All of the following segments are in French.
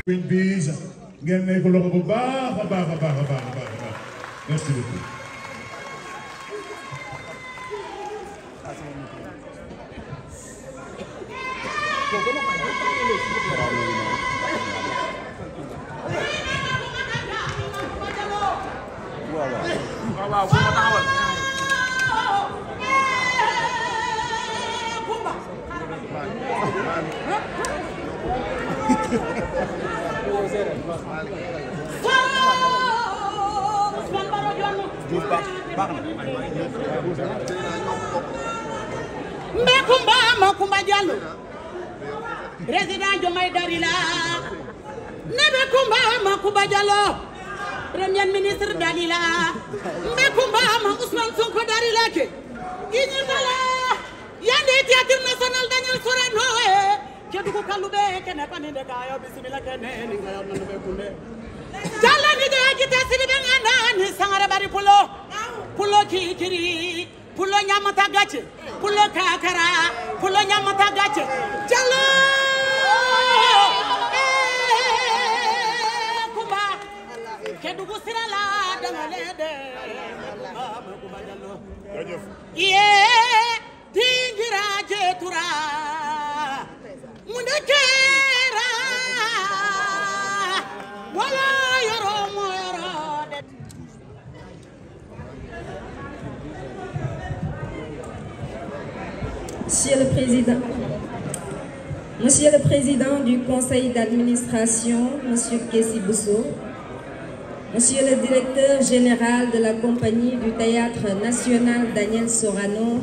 une bise. Merci beaucoup. Mbekumba Makumba Diallo président Diomaye Darila Nebekumba Makumba Diallo premier ministre Darila Mbekumba Ousmane Sonko Darila ke Inyibala Yande Théâtre National Daniel Sorano Keduko Kalube kene paninde kayo bismillah kene ni ngayo nanu be kunde Jalla ni de agita sibe ngana ni sangara bari pulo kiri pulo nyamata gache pulo kakara pulo nyamata gache Jalla kumba keduko sirala dangalede kumba Jallo ye dingira jetura mundekera wala yoro moyoro Monsieur le Président du Conseil d'administration, Monsieur Kessi Bousso, Monsieur le Directeur Général de la Compagnie du Théâtre National Daniel Sorano,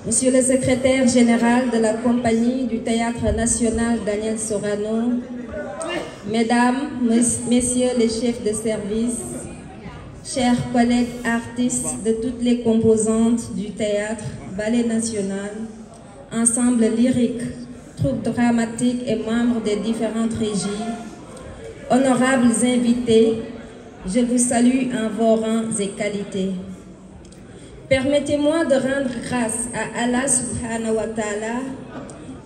Monsieur le Secrétaire Général de la Compagnie du Théâtre National Daniel Sorano, Mesdames, Messieurs les chefs de service, chers collègues artistes de toutes les composantes du théâtre, ballet national, ensemble lyrique, troupe dramatique et membres des différentes régies, honorables invités, je vous salue en vos rangs et qualités. Permettez-moi de rendre grâce à Allah subhanahu wa ta'ala,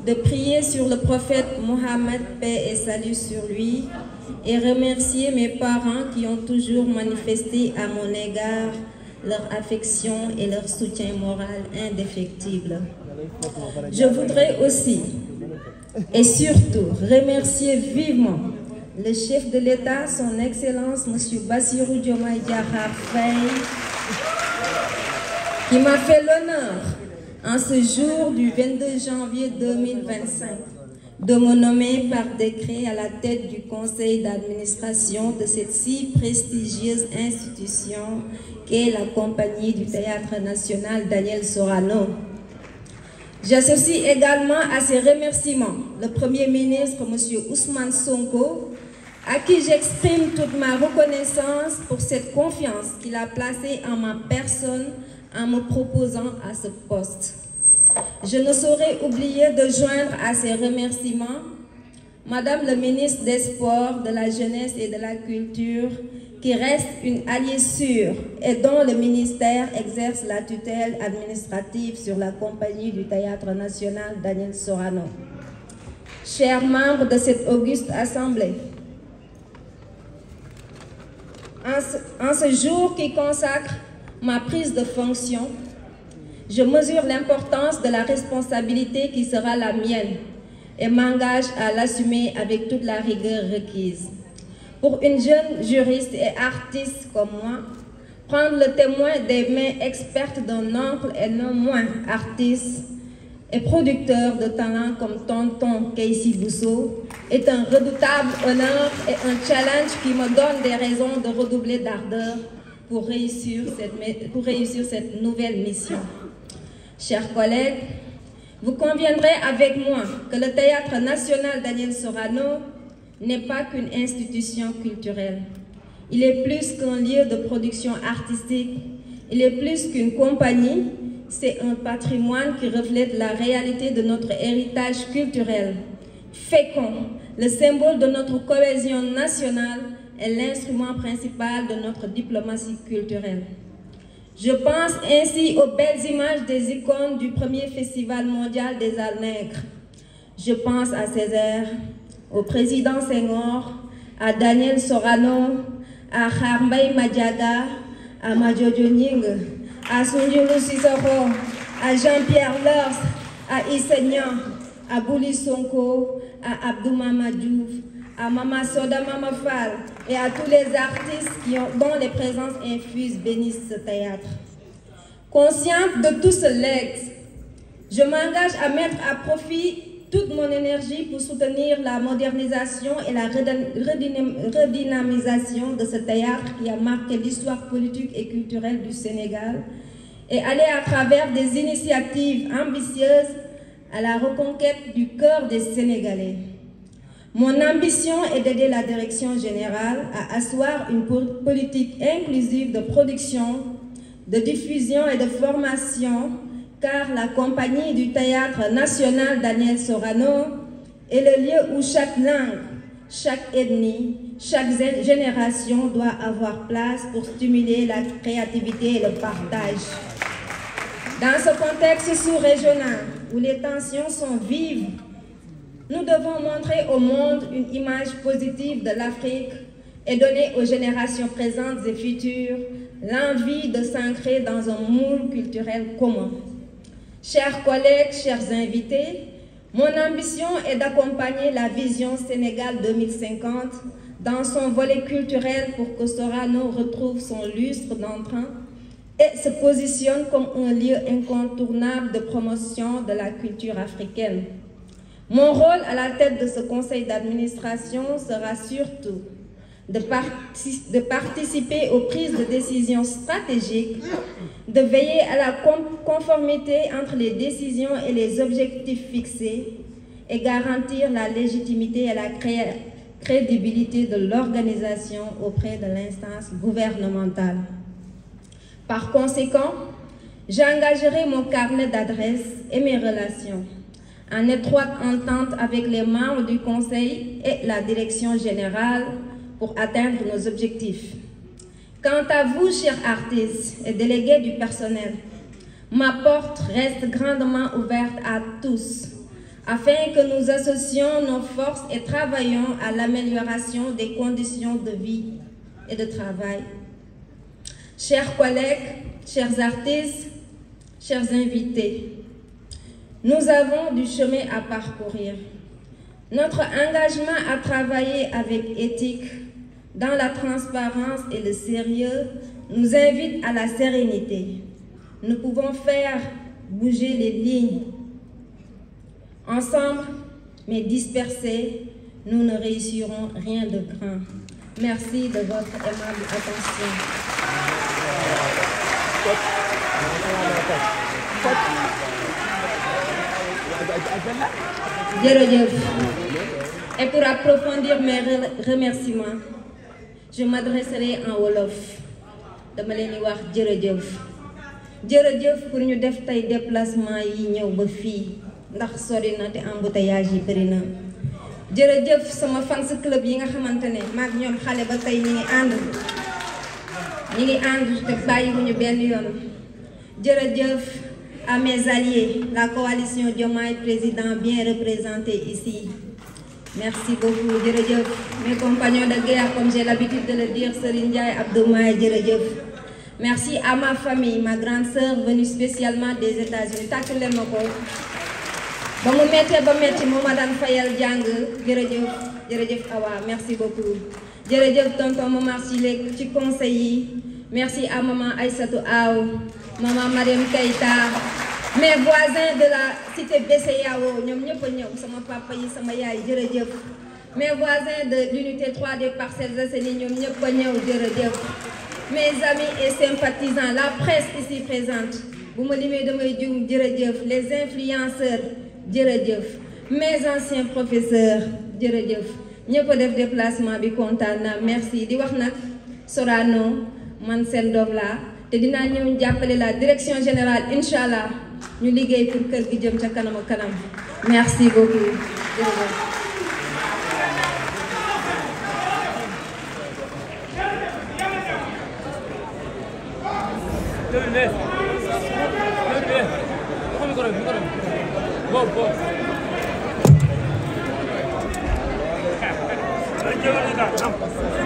de prier sur le prophète Mohammed, paix et salut sur lui, et remercier mes parents qui ont toujours manifesté à mon égard leur affection et leur soutien moral indéfectible. Je voudrais aussi et surtout remercier vivement le chef de l'État, son Excellence M. Bassirou Diomaye Diakhar Faye, qui m'a fait l'honneur en ce jour du 22 janvier 2025 de me nommer par décret à la tête du conseil d'administration de cette si prestigieuse institution qu'est la Compagnie du Théâtre National Daniel Sorano. J'associe également à ces remerciements le Premier ministre, M. Ousmane Sonko, à qui j'exprime toute ma reconnaissance pour cette confiance qu'il a placée en ma personne en me proposant à ce poste. Je ne saurais oublier de joindre à ces remerciements Madame le ministre des Sports, de la Jeunesse et de la Culture, qui reste une alliée sûre et dont le ministère exerce la tutelle administrative sur la Compagnie du Théâtre National Daniel Sorano. Chers membres de cette auguste assemblée, en ce jour qui consacre ma prise de fonction, je mesure l'importance de la responsabilité qui sera la mienne et m'engage à l'assumer avec toute la rigueur requise. Pour une jeune juriste et artiste comme moi, prendre le témoin des mains expertes d'un oncle et non moins artiste et producteur de talent comme Tonton Kessi Bousso est un redoutable honneur et un challenge qui me donne des raisons de redoubler d'ardeur pour réussir cette nouvelle mission. Chers collègues, vous conviendrez avec moi que le Théâtre National Daniel Sorano n'est pas qu'une institution culturelle. Il est plus qu'un lieu de production artistique, il est plus qu'une compagnie, c'est un patrimoine qui reflète la réalité de notre héritage culturel. Fécond, le symbole de notre cohésion nationale est l'instrument principal de notre diplomatie culturelle. Je pense ainsi aux belles images des icônes du premier Festival mondial des Arts Nègres. Je pense à Césaire, au président Senghor, à Daniel Sorano, à Kharbay Madiaga, à Madjojo Nying, à Sundiulu Sissoko, à Jean-Pierre Lers, à Issenyan, à Bouli Sonko, à Abdou Mama Diouf, à Mama Soda Mama Fall et à tous les artistes dont les présences infuses bénissent ce théâtre. Consciente de tout ce legs, je m'engage à mettre à profit toute mon énergie pour soutenir la modernisation et la redynamisation de ce théâtre qui a marqué l'histoire politique et culturelle du Sénégal et aller à travers des initiatives ambitieuses à la reconquête du cœur des Sénégalais. Mon ambition est d'aider la direction générale à asseoir une politique inclusive de production, de diffusion et de formation, car la compagnie du Théâtre National Daniel Sorano est le lieu où chaque langue, chaque ethnie, chaque génération doit avoir place pour stimuler la créativité et le partage. Dans ce contexte sous-régional où les tensions sont vives, nous devons montrer au monde une image positive de l'Afrique et donner aux générations présentes et futures l'envie de s'ancrer dans un moule culturel commun. Chers collègues, chers invités, mon ambition est d'accompagner la vision Sénégal 2050 dans son volet culturel pour que Sorano retrouve son lustre d'antan et se positionne comme un lieu incontournable de promotion de la culture africaine. Mon rôle à la tête de ce conseil d'administration sera surtout de participer aux prises de décisions stratégiques, de veiller à la conformité entre les décisions et les objectifs fixés et garantir la légitimité et la crédibilité de l'organisation auprès de l'instance gouvernementale. Par conséquent, j'engagerai mon carnet d'adresses et mes relations en étroite entente avec les membres du Conseil et la Direction générale pour atteindre nos objectifs. Quant à vous, chers artistes et délégués du personnel, ma porte reste grandement ouverte à tous, afin que nous associons nos forces et travaillions à l'amélioration des conditions de vie et de travail. Chers collègues, chers artistes, chers invités, nous avons du chemin à parcourir. Notre engagement à travailler avec éthique, dans la transparence et le sérieux, nous invite à la sérénité. Nous pouvons faire bouger les lignes. Ensemble, mais dispersés, nous ne réussirons rien de grand. Merci de votre aimable attention. Et pour approfondir mes remerciements, je m'adresserai en wolof. Dama leen di wax jërëjëf. Jërëjëf pour ñu def tay déplacement yi ñëw ba fii ndax sori na te embouteillage yi bëri na. Jërëjëf sama fans club yi nga xamante ne maag ñoom xale ba tey ñi ngi ànd te bàyyiwuñu benn yoon. Jërëjëf à mes alliés, la coalition Diomaye Président bien représentée ici. Merci beaucoup, jërëjëf. Mes compagnons de guerre, comme j'ai l'habitude de le dire, Serigne Ndiaye, Abdoumaye, jërëjëf. Merci à ma famille, ma grande sœur venue spécialement des États-Unis. Tàccu leen ma ko. Ba mu méttee ba métti moo ma daan fayal jàng, jërëjëf, jërëjëf Awa, merci beaucoup. Jërëjëf tonton Momar Silek ci conseil yi. Merci à maman Aïssatou Aw, maman Mariam Keita, mes voisins de la cité BCEAO, ñoom ñëpp a ñëw, sama papa yi, sama yaay, jërëjëf. Mes voisins de l'unité 3 des Parcelles Assainies, ñoom ñëpp a ñëw, jërëjëf. Mes amis et sympathisants, la presse ici présente, bu ma limee damay juum, jërëjëf. Les influenceurs, jërëjëf. Mes anciens professeurs, jërëjëf. ñëpp a def déplacement bi kontaan na, merci. Di wax nag Sorano man seen doom laa te dinaa ñëw jàppale la direction générale inchallah ñu liggéey pour kër gi jëm ca kanam ak kanam. Merci beaucoup. Sénégal